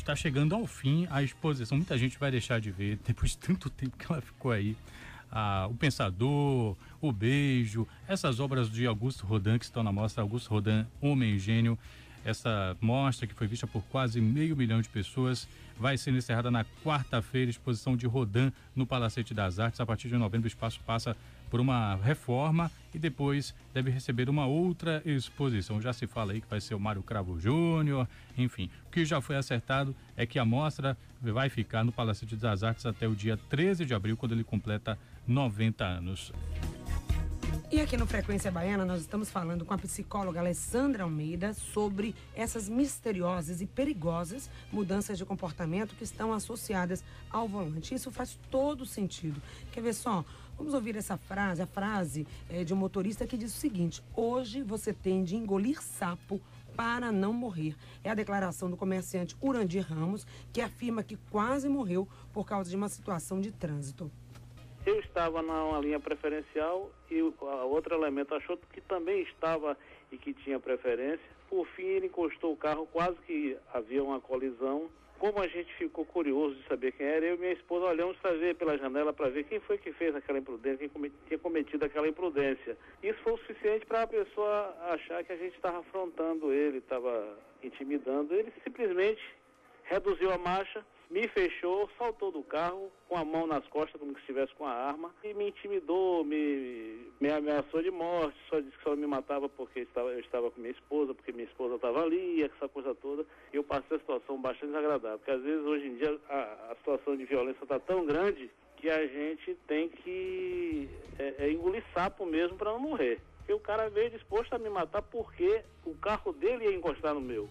está chegando ao fim a exposição. Muita gente vai deixar de ver, depois de tanto tempo que ela ficou aí. O Pensador, O Beijo, essas obras de Augusto Rodin que estão na mostra, Augusto Rodin, Homem e Gênio. Essa mostra, que foi vista por quase 500 mil de pessoas, vai ser encerrada na quarta-feira, exposição de Rodin no Palacete das Artes. A partir de novembro, o espaço passa por uma reforma e depois deve receber uma outra exposição. Já se fala aí que vai ser o Mário Cravo Júnior, enfim. O que já foi acertado é que a mostra vai ficar no Palacete das Artes até o dia 13 de abril, quando ele completa 90 anos. E aqui no Frequência Baiana nós estamos falando com a psicóloga Alessandra Almeida sobre essas misteriosas e perigosas mudanças de comportamento que estão associadas ao volante. Isso faz todo sentido. Quer ver só? Vamos ouvir essa frase, a frase de um motorista que diz o seguinte: hoje você tem de engolir sapo para não morrer. É a declaração do comerciante Urandir Ramos, que afirma que quase morreu por causa de uma situação de trânsito. Eu estava numa linha preferencial e a outro elemento achou que também estava e que tinha preferência. Por fim, ele encostou o carro, quase que havia uma colisão. Como a gente ficou curioso de saber quem era, eu e minha esposa olhamos para ver pela janela para ver quem foi que fez aquela imprudência, quem tinha cometido aquela imprudência. Isso foi o suficiente para a pessoa achar que a gente estava afrontando ele, estava intimidando. Ele simplesmente reduziu a marcha, me fechou, saltou do carro com a mão nas costas, como se estivesse com a arma, e me intimidou, me ameaçou de morte, só disse que só me matava porque eu estava com minha esposa, porque minha esposa estava ali, essa coisa toda. Eu passei a situação bastante desagradável, porque às vezes hoje em dia a situação de violência está tão grande que a gente tem que engolir sapo mesmo para não morrer. Porque o cara veio disposto a me matar porque o carro dele ia encostar no meu.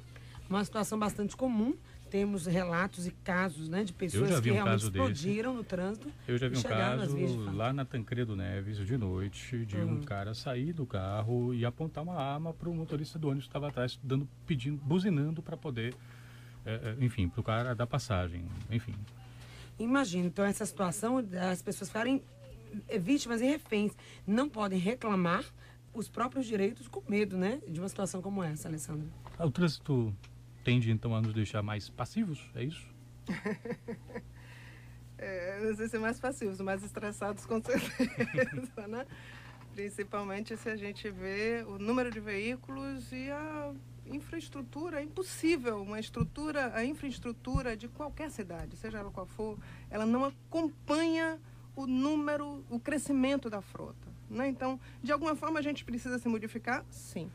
Uma situação bastante comum. Temos relatos e casos, né, de pessoas que realmente explodiram no trânsito. Eu já vi um caso lá na Tancredo Neves, de noite, de um cara sair do carro e apontar uma arma para o motorista do ônibus que estava atrás, buzinando para poder, enfim, para o cara dar passagem, enfim. Imagina, então essa situação, as pessoas ficarem vítimas e reféns, não podem reclamar os próprios direitos com medo, né, de uma situação como essa, Alessandra. O trânsito tende então a nos deixar mais passivos, é isso? Não sei se mais passivos, mais estressados com certeza, né? Principalmente se a gente vê o número de veículos e a infraestrutura. É impossível a infraestrutura de qualquer cidade, seja ela qual for, ela não acompanha o crescimento da frota, né? Então, de alguma forma a gente precisa se modificar, sim.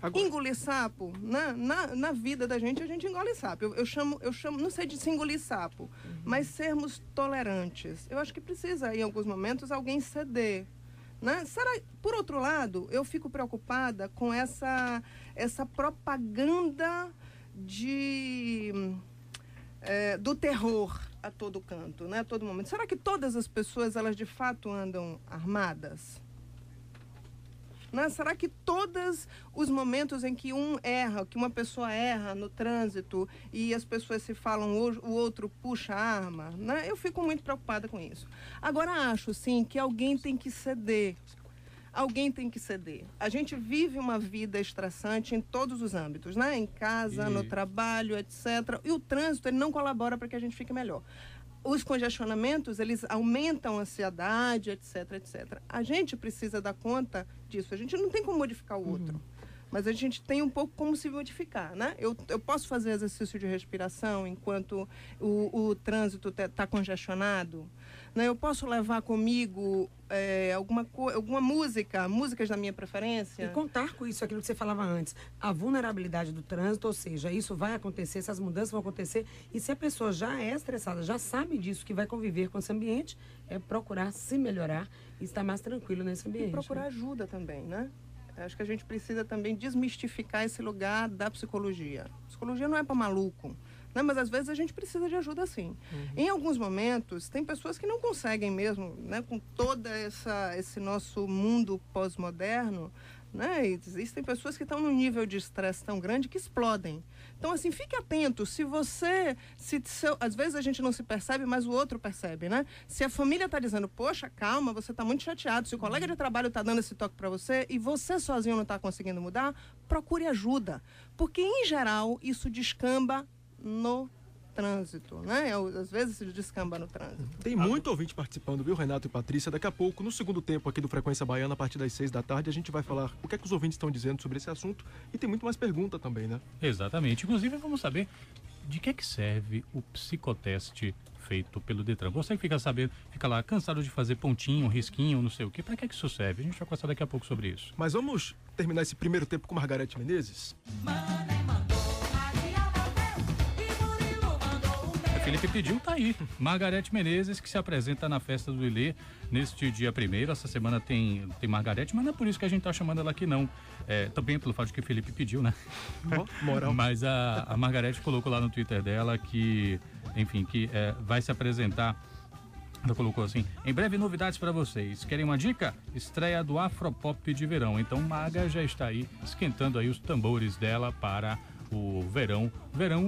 Agora, engolir sapo, na vida da gente, a gente engole sapo. Eu chamo, não sei de se engolir sapo, mas sermos tolerantes. Eu acho que precisa, em alguns momentos, alguém ceder, né? Por outro lado, eu fico preocupada com essa propaganda do terror a todo canto, né? A todo momento. Será que todas as pessoas, elas de fato andam armadas? Né? Será que todos os momentos em que uma pessoa erra no trânsito e as pessoas se falam, o outro puxa a arma, né? Eu fico muito preocupada com isso. Agora acho, sim, que alguém tem que ceder. Alguém tem que ceder. A gente vive uma vida estressante em todos os âmbitos, né? Em casa, no trabalho, etc. E o trânsito, ele não colabora para que a gente fique melhor. Os congestionamentos, eles aumentam a ansiedade, etc, etc. A gente precisa dar conta disso. A gente não tem como modificar o outro. Mas a gente tem um pouco como se modificar, né? Eu posso fazer exercício de respiração enquanto o trânsito está congestionado, né? Eu posso levar comigo alguma músicas da minha preferência. E contar com isso, aquilo que você falava antes, a vulnerabilidade do trânsito, ou seja, isso vai acontecer, essas mudanças vão acontecer, e se a pessoa já é estressada, já sabe disso, que vai conviver com esse ambiente, é procurar se melhorar e estar mais tranquilo nesse ambiente. E procurar ajuda também, né? Acho que a gente precisa também desmistificar esse lugar da psicologia. Psicologia não é para maluco, né? Mas às vezes a gente precisa de ajuda, sim. Em alguns momentos, tem pessoas que não conseguem mesmo, né? Com todo esse nosso mundo pós-moderno, né? Existem pessoas que estão num nível de estresse tão grande que explodem. Então, assim, fique atento. Às vezes a gente não se percebe, mas o outro percebe, né? Se a família está dizendo, poxa, calma, você está muito chateado. Se o colega de trabalho está dando esse toque para você e você sozinho não está conseguindo mudar, procure ajuda. Porque, em geral, isso descamba no trânsito, né? Às vezes se descamba no trânsito. Tem muito ouvinte participando, viu, Renato e Patrícia? Daqui a pouco, no segundo tempo aqui do Frequência Baiana, a partir das 6 da tarde, a gente vai falar o que é que os ouvintes estão dizendo sobre esse assunto e tem muito mais pergunta também, né? Exatamente. Inclusive, vamos saber de que serve o psicoteste feito pelo Detran. Você que fica lá cansado de fazer pontinho, risquinho, não sei o quê, para que isso serve? A gente vai conversar daqui a pouco sobre isso. Mas vamos terminar esse primeiro tempo com Margareth Menezes? Felipe pediu, tá aí. Margareth Menezes, que se apresenta na festa do Ilê neste dia 1º. Essa semana tem Margareth, mas não é por isso que a gente tá chamando ela aqui, não. Também pelo fato de que o Felipe pediu, né? Moral. Mas a Margareth colocou lá no Twitter dela que, enfim, vai se apresentar. Ela colocou assim: em breve novidades para vocês. Querem uma dica? Estreia do Afropop de verão. Então Maga já está aí esquentando aí os tambores dela para o verão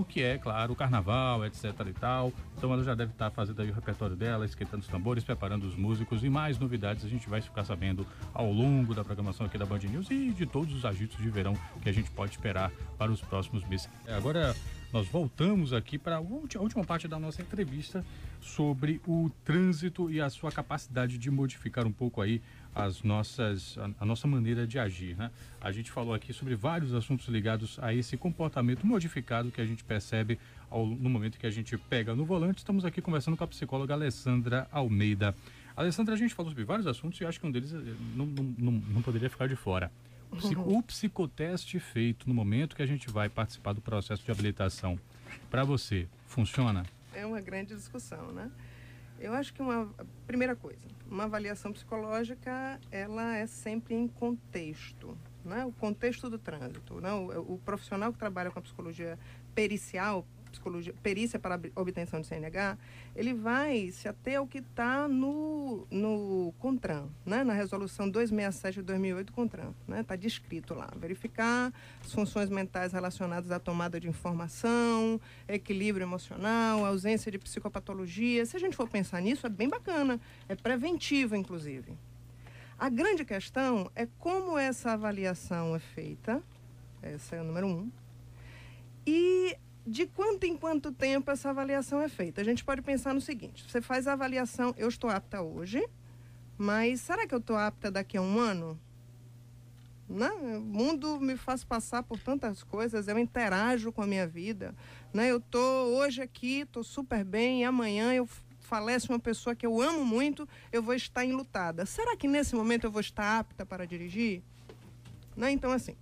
que é, claro, o carnaval, etc e tal. Então ela já deve estar fazendo aí o repertório dela, esquentando os tambores, preparando os músicos, e mais novidades a gente vai ficar sabendo ao longo da programação aqui da Band News e de todos os agitos de verão que a gente pode esperar para os próximos meses. Agora nós voltamos aqui para a última parte da nossa entrevista sobre o trânsito e a sua capacidade de modificar um pouco aí a nossa maneira de agir, né? A gente falou aqui sobre vários assuntos ligados a esse comportamento modificado que a gente percebe no momento que a gente pega no volante. Estamos aqui conversando com a psicóloga Alessandra Almeida. Alessandra, a gente falou sobre vários assuntos e eu acho que um deles não poderia ficar de fora. O psicoteste feito no momento que a gente vai participar do processo de habilitação, para você, funciona? É uma grande discussão, né? Eu acho que primeira coisa, uma avaliação psicológica, ela é sempre em contexto, né? O contexto do trânsito, né? O profissional que trabalha com a psicologia pericial, perícia para obtenção de CNH, ele vai se ater ao que está no CONTRAN, né? Na resolução 267 de 2008 do CONTRAN, né? Está descrito lá, verificar as funções mentais relacionadas à tomada de informação, equilíbrio emocional, ausência de psicopatologia. Se a gente for pensar nisso, é bem bacana, é preventivo, inclusive. A grande questão é como essa avaliação é feita, essa é o número 1, e de quanto em quanto tempo essa avaliação é feita. A gente pode pensar no seguinte: você faz a avaliação, eu estou apta hoje, mas será que eu estou apta daqui a um ano? Não, o mundo me faz passar por tantas coisas, eu interajo com a minha vida, né? Eu estou hoje aqui, estou super bem, e amanhã eu falece uma pessoa que eu amo muito, eu vou estar enlutada. Será que nesse momento eu vou estar apta para dirigir? Né? Então, assim,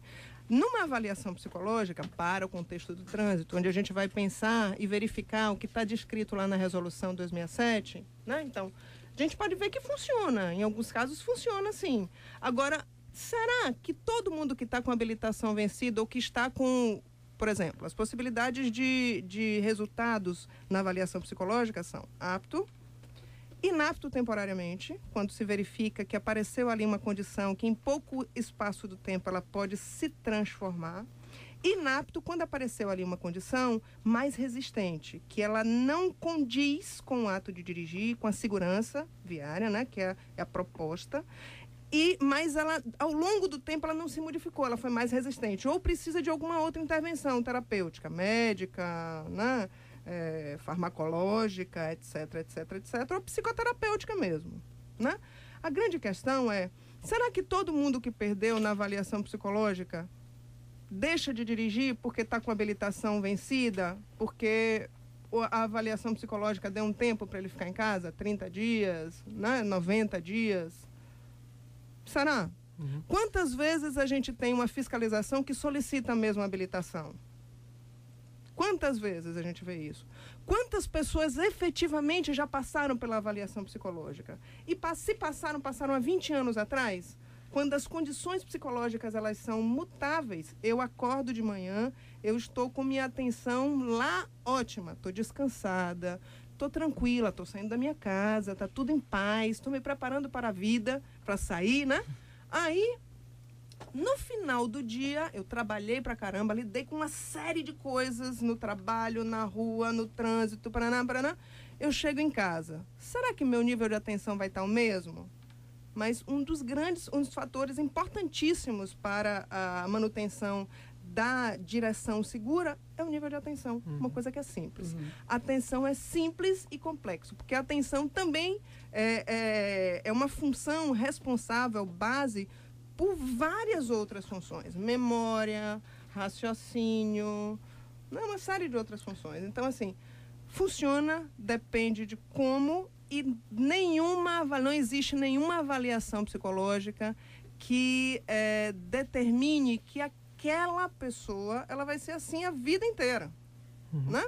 numa avaliação psicológica para o contexto do trânsito, onde a gente vai pensar e verificar o que está descrito lá na resolução 267, né? Então, a gente pode ver que funciona. Em alguns casos funciona, sim. Agora, será que todo mundo que está com habilitação vencida ou que está com, por exemplo, as possibilidades de resultados na avaliação psicológica são apto, inapto temporariamente, quando se verifica que apareceu ali uma condição que em pouco espaço do tempo ela pode se transformar. Inapto quando apareceu ali uma condição mais resistente, que ela não condiz com o ato de dirigir, com a segurança viária, né, que é a proposta, mas ela, ao longo do tempo, ela não se modificou, ela foi mais resistente, ou precisa de alguma outra intervenção terapêutica, médica, né, farmacológica, etc, ou psicoterapêutica mesmo, né? A grande questão é, será que todo mundo que perdeu na avaliação psicológica deixa de dirigir porque está com a habilitação vencida, porque a avaliação psicológica deu um tempo para ele ficar em casa, 30 dias, né, 90 dias? Será? Uhum. Quantas vezes a gente tem uma fiscalização que solicita a mesma habilitação? Quantas vezes a gente vê isso? Quantas pessoas efetivamente já passaram pela avaliação psicológica? E se passaram há 20 anos atrás? Quando as condições psicológicas elas são mutáveis, eu acordo de manhã, eu estou com minha atenção lá ótima, estou descansada, estou tranquila, estou saindo da minha casa, está tudo em paz, estou me preparando para a vida, para sair, né? Aí, no final do dia, eu trabalhei pra caramba, lidei com uma série de coisas no trabalho, na rua, no trânsito, paraná. Eu chego em casa. Será que meu nível de atenção vai estar o mesmo? Mas um dos fatores importantíssimos para a manutenção da direção segura é o nível de atenção, uma coisa que é simples. Atenção é simples e complexo, porque a atenção também é uma função responsável, base, por várias outras funções. Memória, raciocínio, uma série de outras funções. Então, assim, funciona, depende de como, e não existe nenhuma avaliação psicológica que determine que aquela pessoa ela vai ser assim a vida inteira. Né?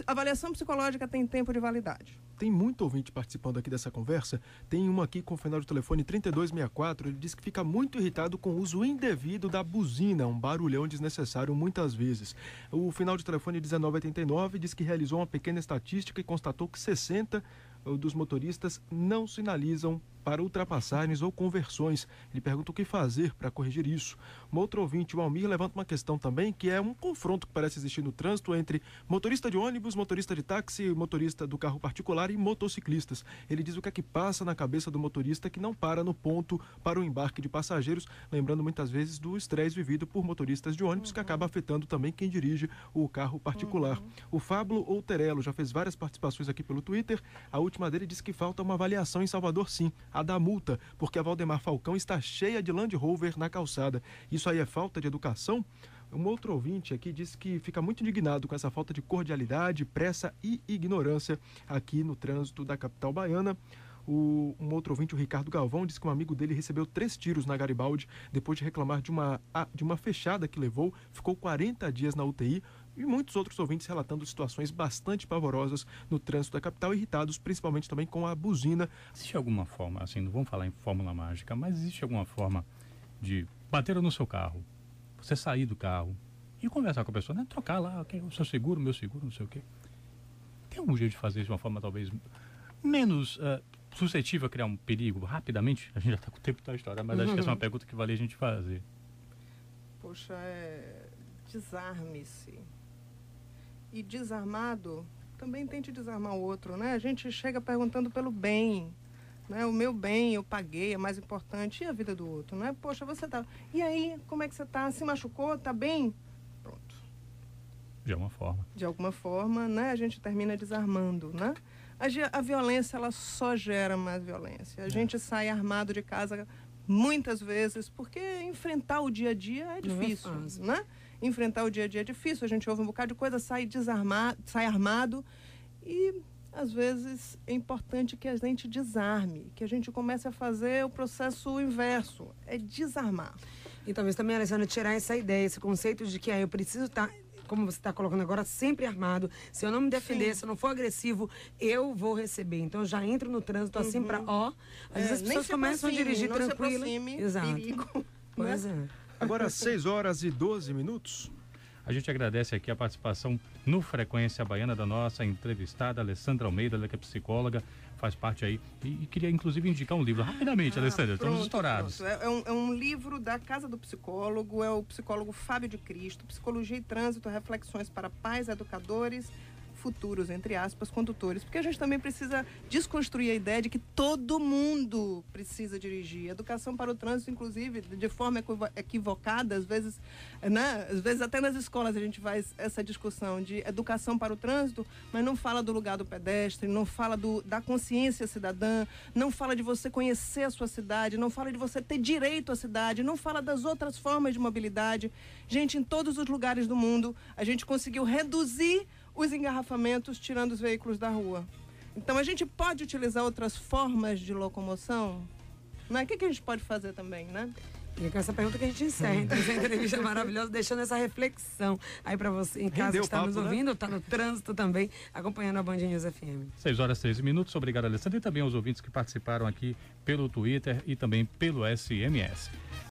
Avaliação psicológica tem tempo de validade. Tem muito ouvinte participando aqui dessa conversa. Tem uma aqui com o final de telefone 3264. Ele diz que fica muito irritado com o uso indevido da buzina, um barulhão desnecessário muitas vezes. O final de telefone 1989 diz que realizou uma pequena estatística e constatou que 60 dos motoristas não sinalizam para ultrapassagens ou conversões. Ele pergunta o que fazer para corrigir isso. Um outro ouvinte, o Almir, levanta uma questão também, que é um confronto que parece existir no trânsito entre motorista de ônibus, motorista de táxi, motorista do carro particular e motociclistas. Ele diz o que é que passa na cabeça do motorista que não para no ponto para o embarque de passageiros, lembrando muitas vezes do estresse vivido por motoristas de ônibus, que acaba afetando também quem dirige o carro particular. O Fábio Outerello já fez várias participações aqui pelo Twitter. A última dele diz que falta uma avaliação em Salvador, sim, a da multa, porque a Valdemar Falcão está cheia de Land Rover na calçada. Isso aí é falta de educação? Um outro ouvinte aqui diz que fica muito indignado com essa falta de cordialidade, pressa e ignorância aqui no trânsito da capital baiana. Um outro ouvinte, o Ricardo Galvão, diz que um amigo dele recebeu 3 tiros na Garibaldi depois de reclamar de uma fechada que levou, ficou 40 dias na UTI. E muitos outros ouvintes relatando situações bastante pavorosas no trânsito da capital, irritados principalmente também com a buzina. Existe alguma forma, assim, não vamos falar em fórmula mágica, mas existe alguma forma de bater no seu carro, você sair do carro e conversar com a pessoa, né? Trocar lá, okay, o seu seguro, meu seguro, não sei o quê. Tem algum jeito de fazer isso de uma forma talvez menos suscetível a criar um perigo rapidamente? A gente já está com o tempo da história, mas acho que essa é uma pergunta que vale a gente fazer. Poxa, desarme-se. E desarmado, também tente desarmar o outro, né? A gente chega perguntando pelo bem, né? O meu bem, eu paguei, é mais importante. E a vida do outro, né? Poxa, você tá... E aí, como é que você tá? Se machucou? Tá bem? Pronto. De alguma forma. De alguma forma, né? A gente termina desarmando, né? A violência, ela só gera mais violência. A gente sai armado de casa muitas vezes, porque enfrentar o dia a dia é difícil, né? Enfrentar o dia a dia é difícil, a gente ouve um bocado de coisa, sai armado e, às vezes, é importante que a gente desarme, que a gente comece a fazer o processo inverso, é desarmar. E talvez também, Alessandra, tirar essa ideia, esse conceito de que eu preciso estar, como você está colocando agora, sempre armado. Se eu não me defender, se eu não for agressivo, eu vou receber. Então, eu já entro no trânsito assim para, às vezes as pessoas começam a dirigir tranquilo. Exato. Perigo, pois é. Agora, 6h12. A gente agradece aqui a participação no Frequência Baiana da nossa entrevistada Alessandra Almeida, ela que é psicóloga, faz parte aí. E queria, inclusive, indicar um livro. Rapidamente, Alessandra, estamos estourados. É um livro da Casa do Psicólogo, é o psicólogo Fábio de Cristo, Psicologia e Trânsito, Reflexões para Pais, Educadores, Futuros, entre aspas, condutores, porque a gente também precisa desconstruir a ideia de que todo mundo precisa dirigir. Educação para o trânsito, inclusive, de forma equivocada, às vezes, né? Às vezes até nas escolas a gente faz essa discussão de educação para o trânsito, mas não fala do lugar do pedestre, não fala da consciência cidadã, não fala de você conhecer a sua cidade, não fala de você ter direito à cidade, não fala das outras formas de mobilidade. Gente, em todos os lugares do mundo, a gente conseguiu reduzir os engarrafamentos, tirando os veículos da rua. Então, a gente pode utilizar outras formas de locomoção? Né? O que a gente pode fazer também, né? E é com essa pergunta que a gente encerra. Então, essa entrevista maravilhosa, deixando essa reflexão aí para você em casa que está nos ouvindo, está no trânsito também, acompanhando a Band News FM. 6h13. Obrigado, Alessandra, e também aos ouvintes que participaram aqui pelo Twitter e também pelo SMS.